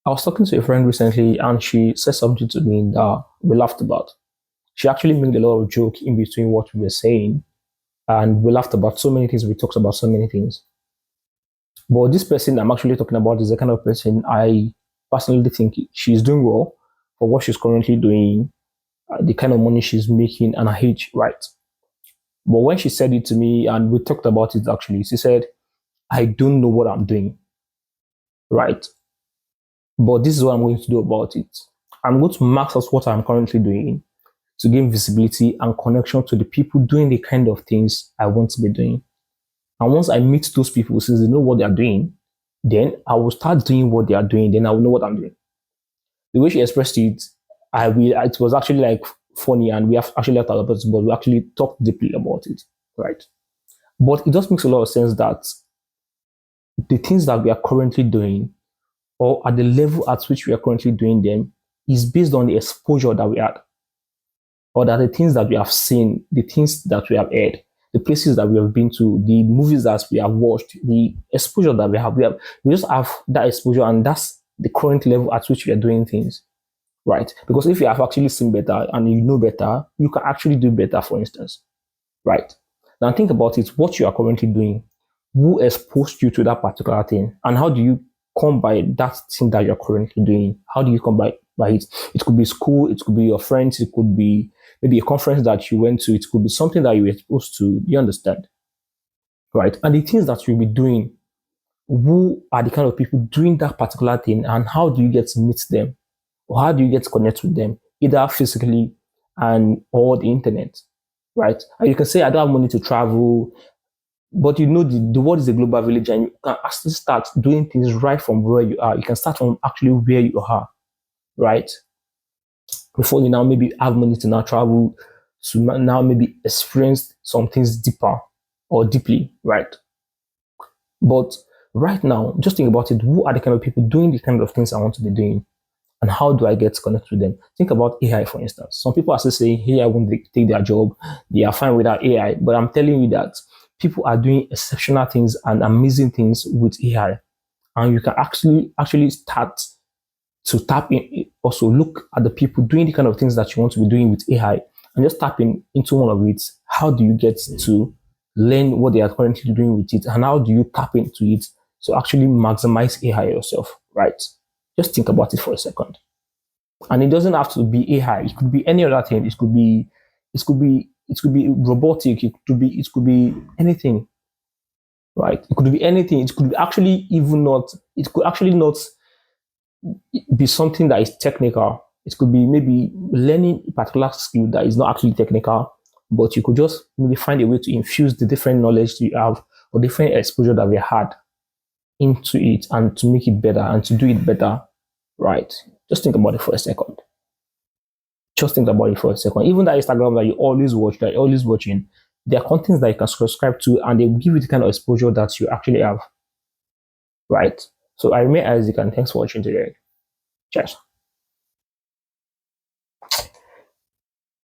I was talking to a friend recently and she said something to me that we laughed about. She actually made a lot of joke in between what we were saying and we laughed about so many things. We talked about so many things. But this person I'm actually talking about is the kind of person I personally think she's doing well for what she's currently doing, the kind of money she's making, and her age, right? But when she said it to me and we talked about it actually, she said, I don't know what I'm doing, right? But this is what I'm going to do about it. I'm going to max out what I'm currently doing to gain visibility and connection to the people doing the kind of things I want to be doing. And once I meet those people, since they know what they are doing, then I will start doing what they are doing. Then I will know what I'm doing. The way she expressed it, it was actually like funny, and we have actually left out about it, but we actually talked deeply about it, right? But it just makes a lot of sense that the things that we are currently doing, or at the level at which we are currently doing them, is based on the exposure that we had, or that the things that we have seen, the things that we have heard, the places that we have been to, the movies that we have watched, the exposure that we just have that exposure, and that's the current level at which we are doing things, right? Because if you have actually seen better and you know better, you can actually do better, for instance, right? Now think about it, what you are currently doing, who exposed you to that particular thing, and how do you come by that thing that you're currently doing? How do you come by it? It could be school, it could be your friends, it could be maybe a conference that you went to, it could be something that you were exposed to. You understand, right? And the things that you'll be doing, who are the kind of people doing that particular thing, and how do you get to meet them, or how do you get to connect with them, either physically and or the internet, right? And you can say, I don't have money to travel, but you know the world is a global village, and you can actually start doing things right from where you are. You can start from actually where you are, right? Before you now maybe have money to now travel, to now maybe experience some things deeper or deeply, right? But right now, just think about it. Who are the kind of people doing the kind of things I want to be doing? And how do I get to connect with them? Think about AI, for instance. Some people are still saying AI won't take their job. They are fine without AI. But I'm telling you that people are doing exceptional things and amazing things with AI. And you can actually start to tap in, also look at the people doing the kind of things that you want to be doing with AI, and just tap into one of it. How do you get to learn what they are currently doing with it? And how do you tap into it to actually maximize AI yourself, right? Just think about it for a second. And it doesn't have to be AI. It could be any other thing. It could be robotic. It could be anything, right? It could be anything. It could actually even not. It could actually not be something that is technical. It could be maybe learning a particular skill that is not actually technical, but you could just maybe find a way to infuse the different knowledge you have or different exposure that we had into it and to make it better and to do it better, right? Just think about it for a second. Just think about it for a second. Even that Instagram that you always watch, that you're always watching, there are contents that you can subscribe to and they will give you the kind of exposure that you actually have, right? So I remain Isaac and thanks for watching today. Cheers.